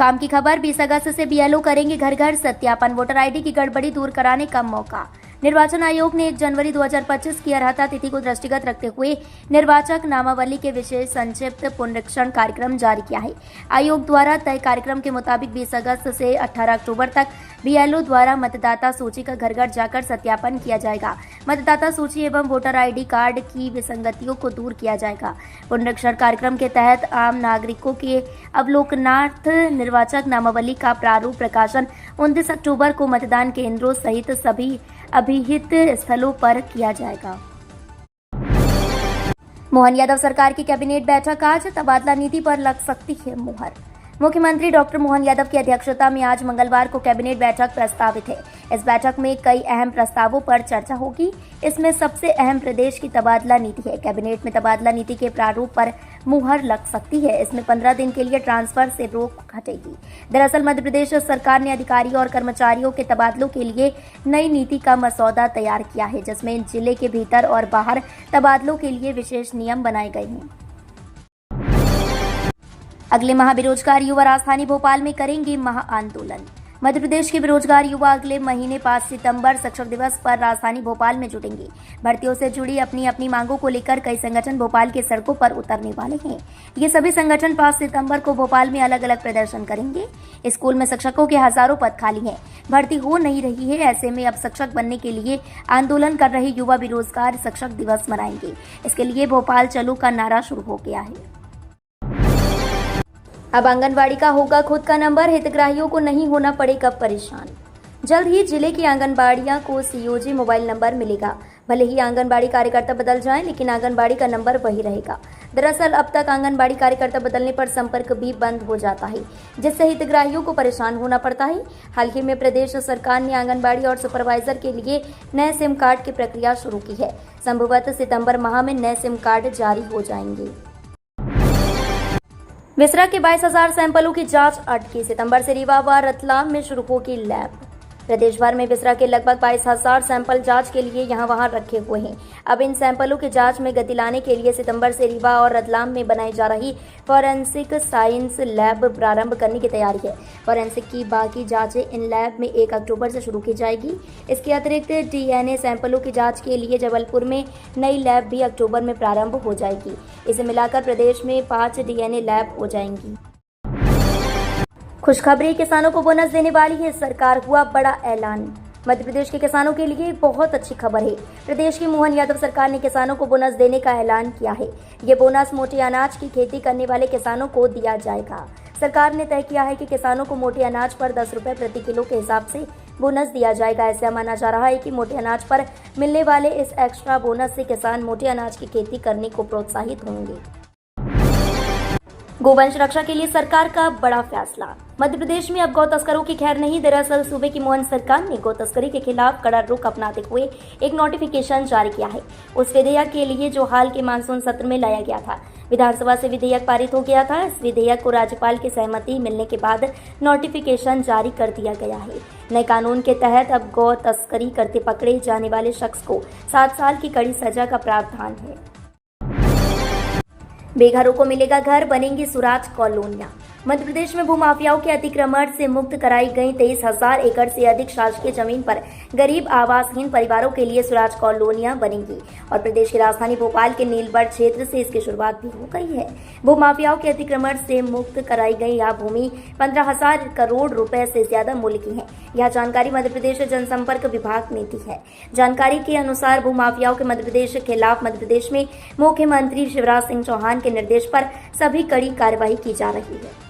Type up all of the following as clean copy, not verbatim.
काम की खबर 20 अगस्त से बीएलओ करेंगे घर घर सत्यापन, वोटर आईडी की गड़बड़ी दूर कराने का मौका। निर्वाचन आयोग ने 1 जनवरी 2025 की अर्हता तिथि को दृष्टिगत रखते हुए निर्वाचक नामावली के विशेष संक्षिप्त पुनरीक्षण कार्यक्रम जारी किया है। आयोग द्वारा तय कार्यक्रम के मुताबिक 20 अगस्त से 18 अक्टूबर तक बीएलओ द्वारा मतदाता सूची का घर घर जाकर सत्यापन किया जाएगा। मतदाता सूची एवं वोटर आईडी कार्ड की विसंगतियों को दूर किया जाएगा। पुनरीक्षण कार्यक्रम के तहत आम नागरिकों के अवलोकनार्थ निर्वाचक नामावली का प्रारूप प्रकाशन 29 अक्टूबर को मतदान केंद्रों सहित सभी अभिहित स्थलों पर किया जाएगा। मोहन यादव सरकार की कैबिनेट बैठक आज, तबादला नीति पर लग सकती है मुहर। मुख्यमंत्री डॉक्टर मोहन यादव की अध्यक्षता में आज मंगलवार को कैबिनेट बैठक प्रस्तावित है। इस बैठक में कई अहम प्रस्तावों पर चर्चा होगी। इसमें सबसे अहम प्रदेश की तबादला नीति है। कैबिनेट में तबादला नीति के प्रारूप पर मुहर लग सकती है। इसमें 15 दिन के लिए ट्रांसफर से रोक हटेगी। दरअसल मध्य प्रदेश सरकार ने अधिकारियों और कर्मचारियों के तबादलों के लिए नई नीति का मसौदा तैयार किया है, जिसमें जिले के भीतर और बाहर तबादलों के लिए विशेष नियम बनाए गए हैं। अगले माह बेरोजगार युवा राजधानी भोपाल में करेंगे महाआंदोलन। मध्य प्रदेश के बेरोजगार युवा अगले महीने 5 सितंबर शिक्षक दिवस पर राजधानी भोपाल में जुटेंगे। भर्तियों से जुड़ी अपनी अपनी मांगों को लेकर कई संगठन भोपाल के सड़कों पर उतरने वाले हैं। ये सभी संगठन 5 सितंबर को भोपाल में अलग अलग प्रदर्शन करेंगे। स्कूल में शिक्षकों के हजारों पद खाली हैं, भर्ती हो नहीं रही है। ऐसे में अब शिक्षक बनने के लिए आंदोलन कर रहे युवा बेरोजगार शिक्षक दिवस मनाएंगे। इसके लिए भोपाल चलो का नारा शुरू हो गया है। अब आंगनबाड़ी का होगा खुद का नंबर, हितग्राहियों को नहीं होना पड़ेगा परेशान। जल्द ही जिले की आंगनबाड़ियां को सीओजी मोबाइल नंबर मिलेगा। भले ही आंगनबाड़ी कार्यकर्ता बदल जाएं, लेकिन आंगनबाड़ी का नंबर वही रहेगा। दरअसल अब तक आंगनबाड़ी कार्यकर्ता बदलने पर संपर्क भी बंद हो जाता है, जिससे हितग्राहियों को परेशान होना पड़ता है। हाल ही में प्रदेश सरकार ने आंगनबाड़ी और सुपरवाइजर के लिए नए सिम कार्ड की प्रक्रिया शुरू की है। संभवतः सितंबर माह में नए सिम कार्ड जारी हो जाएंगे। विसरा के 22,000 सैंपलों की जांच अटकी। सितंबर से रीवा व रतलाम में शुरू होगी लैब। प्रदेश भर में विसरा के लगभग 22,000 सैंपल जांच के लिए यहां वहां रखे हुए हैं। अब इन सैंपलों की जांच में गति लाने के लिए सितंबर से रीवा और रतलाम में बनाई जा रही फॉरेंसिक साइंस लैब प्रारंभ करने की तैयारी है। फॉरेंसिक की बाकी जांचें इन लैब में 1 अक्टूबर से शुरू की जाएगी। इसके अतिरिक्त डीएनए सैंपलों की जाँच के लिए जबलपुर में नई लैब भी अक्टूबर में प्रारंभ हो जाएगी। इसे मिलाकर प्रदेश में 5 डीएनए लैब हो जाएंगी। खुशखबरी, किसानों को बोनस देने वाली है सरकार, हुआ बड़ा ऐलान। मध्य प्रदेश के किसानों के लिए बहुत अच्छी खबर है। प्रदेश की मोहन यादव सरकार ने किसानों को बोनस देने का ऐलान किया है। ये बोनस मोटे अनाज की खेती करने वाले किसानों को दिया जाएगा। सरकार ने तय किया है कि किसानों को मोटे अनाज पर 10 रुपये प्रति किलो के हिसाब से बोनस दिया जाएगा। ऐसा माना जा रहा है कि मोटे अनाज पर मिलने वाले इस एक्स्ट्रा बोनस से किसान मोटे अनाज की खेती करने को प्रोत्साहित होंगे। गोवंश रक्षा के लिए सरकार का बड़ा फैसला। मध्य प्रदेश में अब गौ तस्करों की खैर नहीं। दरअसल सूबे की मोहन सरकार ने गौ तस्करी के खिलाफ कड़ा रुख अपनाते हुए एक नोटिफिकेशन जारी किया है। उस विधेयक के लिए जो हाल के मानसून सत्र में लाया गया था। विधानसभा से विधेयक पारित हो गया था। इस विधेयक को राज्यपाल की सहमति मिलने के बाद नोटिफिकेशन जारी कर दिया गया है। नए कानून के तहत अब गौ तस्करी करते पकड़े जाने वाले शख्स को 7 साल की कड़ी सजा का प्रावधान है। बेघरों को मिलेगा घर, बनेंगी सुराज कॉलोनियां। मध्य प्रदेश में भूमाफियाओं के अतिक्रमण से मुक्त कराई गई 23,000 एकड़ से अधिक शासकीय जमीन पर गरीब आवासहीन परिवारों के लिए सुराज कॉलोनियां बनेंगी और प्रदेश की राजधानी भोपाल के नीलबढ़ क्षेत्र से इसकी शुरुआत भी हो गई है। भूमाफियाओं के अतिक्रमण से मुक्त कराई गई यह भूमि 15,000 करोड़ रुपए से ज्यादा मूल्य की है। यह जानकारी मध्य प्रदेश जनसंपर्क विभाग ने दी है। जानकारी के अनुसार भूमाफियाओं के मध्य प्रदेश के खिलाफ मध्य प्रदेश में मुख्यमंत्री शिवराज सिंह चौहान के निर्देश पर सभी कड़ी कार्रवाई की जा रही है।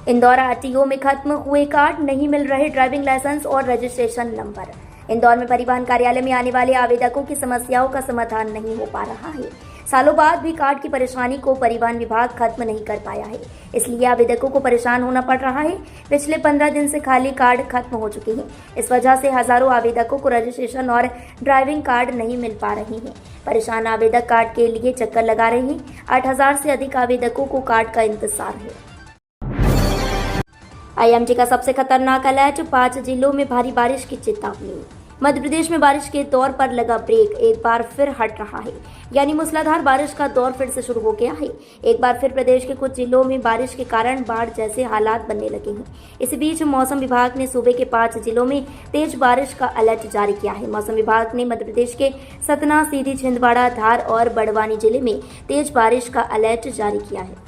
इंदौर आरटीओ में खत्म हुए कार्ड, नहीं मिल रहे ड्राइविंग लाइसेंस और रजिस्ट्रेशन नंबर। इंदौर में परिवहन कार्यालय में आने वाले आवेदकों की समस्याओं का समाधान नहीं हो पा रहा है। सालों बाद भी कार्ड की परेशानी को परिवहन विभाग खत्म नहीं कर पाया है, इसलिए आवेदकों को परेशान होना पड़ रहा है। पिछले 15 दिन से खाली कार्ड खत्म हो चुके हैं। इस वजह से हजारों आवेदकों को रजिस्ट्रेशन और ड्राइविंग कार्ड नहीं मिल पा रहे हैं। परेशान आवेदक कार्ड के लिए चक्कर लगा रहे हैं। 8,000 से अधिक आवेदकों को कार्ड का इंतजार है। आईएमडी का सबसे खतरनाक अलर्ट, 5 जिलों में भारी बारिश की चेतावनी। मध्य प्रदेश में बारिश के दौर पर लगा ब्रेक, एक बार फिर हट रहा है। यानी मूसलाधार बारिश का दौर फिर से शुरू हो गया है। एक बार फिर प्रदेश के कुछ जिलों में बारिश के कारण बाढ़ जैसे हालात बनने लगे हैं। इस बीच मौसम विभाग ने सूबे के 5 जिलों में तेज बारिश का अलर्ट जारी किया है। मौसम विभाग ने मध्य प्रदेश के सतना, सीधी, छिंदवाड़ा, धार और बड़वानी जिले में तेज बारिश का अलर्ट जारी किया है।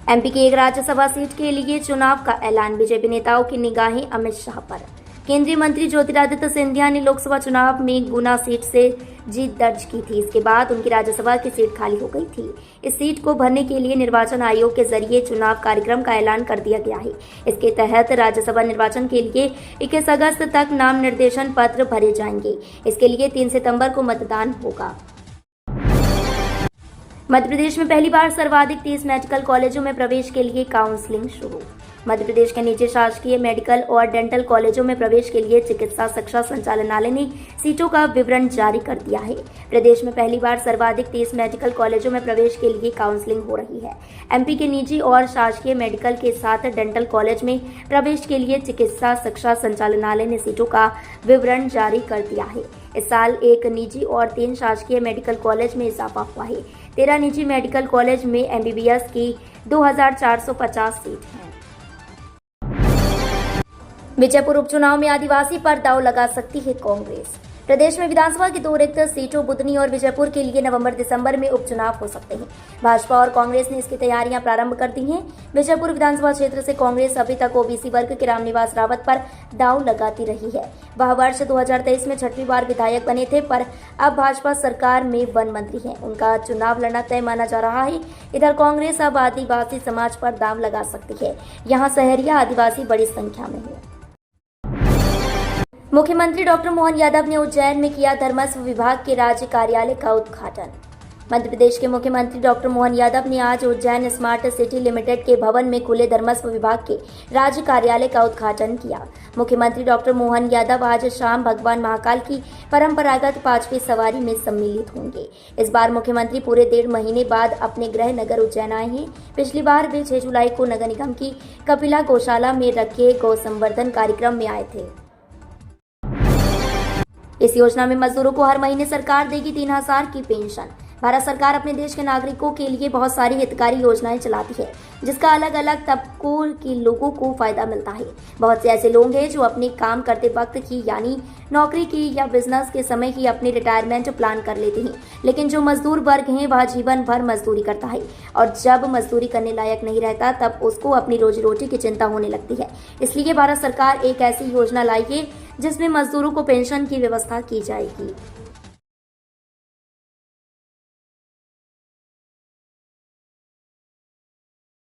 एमपी की एक राज्यसभा सीट के लिए चुनाव का ऐलान, बीजेपी नेताओं की निगाहें अमित शाह पर। केंद्रीय मंत्री ज्योतिरादित्य सिंधिया ने लोकसभा चुनाव में गुना सीट से जीत दर्ज की थी। इसके बाद उनकी राज्यसभा की सीट खाली हो गई थी। इस सीट को भरने के लिए निर्वाचन आयोग के जरिए चुनाव कार्यक्रम का ऐलान कर दिया गया है। इसके तहत राज्यसभा निर्वाचन के लिए 21 अगस्त तक नाम निर्देशन पत्र भरे जाएंगे। इसके लिए 3 सितंबर को मतदान होगा। मध्य प्रदेश में पहली बार सर्वाधिक 30 मेडिकल कॉलेजों में प्रवेश के लिए काउंसलिंग शुरू। मध्य प्रदेश के निजी शासकीय मेडिकल और डेंटल कॉलेजों में प्रवेश के लिए चिकित्सा शिक्षा संचालनालय ने सीटों का विवरण जारी कर दिया है। प्रदेश में पहली बार सर्वाधिक 30 मेडिकल कॉलेजों में प्रवेश के लिए काउंसलिंग हो रही है। एमपी के निजी और शासकीय मेडिकल के साथ डेंटल कॉलेज में प्रवेश के लिए चिकित्सा शिक्षा संचालनालय ने सीटों का विवरण जारी कर दिया है। इस साल 1 निजी और 3 शासकीय मेडिकल कॉलेज में इजाफा हुआ है। 13 निजी मेडिकल कॉलेज में एमबीबीएस की 2450 सीट हैं। विजयपुर उपचुनाव में आदिवासी पर दांव लगा सकती है कांग्रेस। प्रदेश में विधानसभा की 2 रिक्त सीटों बुधनी और विजयपुर के लिए नवंबर-दिसंबर में उपचुनाव हो सकते हैं। भाजपा और कांग्रेस ने इसकी तैयारियां प्रारंभ कर दी हैं। विजयपुर विधानसभा क्षेत्र से कांग्रेस अभी तक ओबीसी वर्ग के रामनिवास रावत पर दांव लगाती रही है। वह वर्ष 2023 में 6वीं बार विधायक बने थे, पर अब भाजपा सरकार में वन मंत्री हैं। उनका चुनाव लड़ना तय माना जा रहा है। इधर कांग्रेस अब आदिवासी समाज पर दांव लगा सकती है। यहाँ सहरिया आदिवासी बड़ी संख्या में है। मुख्यमंत्री डॉक्टर मोहन यादव ने उज्जैन में किया धर्मस्व विभाग के राज्य कार्यालय का उद्घाटन। मध्य प्रदेश के मुख्यमंत्री डॉक्टर मोहन यादव ने आज उज्जैन स्मार्ट सिटी लिमिटेड के भवन में खुले धर्मस्व विभाग के राज्य कार्यालय का उद्घाटन किया। मुख्यमंत्री डॉक्टर मोहन यादव आज शाम भगवान महाकाल की परंपरागत 5वीं सवारी में सम्मिलित होंगे। इस बार मुख्यमंत्री पूरे 1.5 महीने बाद अपने गृह नगर उज्जैन आए हैं। पिछली बार वे 6 जुलाई को नगर निगम की कपिला गौशाला में रखे गौ संवर्धन कार्यक्रम में आए थे। इस योजना में मजदूरों को हर महीने सरकार देगी 3000 की पेंशन। भारत सरकार अपने देश के नागरिकों के लिए बहुत सारी हितकारी योजनाएं चलाती है, जिसका अलग अलग तबकों के लोगों को फायदा मिलता है। बहुत से ऐसे लोग हैं जो अपने काम करते वक्त ही, यानी नौकरी की या बिजनेस के समय ही अपने रिटायरमेंट प्लान कर लेते हैं। लेकिन जो मजदूर वर्ग हैं वह जीवन भर मजदूरी करता है और जब मजदूरी करने लायक नहीं रहता तब उसको अपनी रोजी रोटी की चिंता होने लगती है। इसलिए भारत सरकार एक ऐसी योजना लाई है जिसमें मजदूरों को पेंशन की व्यवस्था की जाएगी।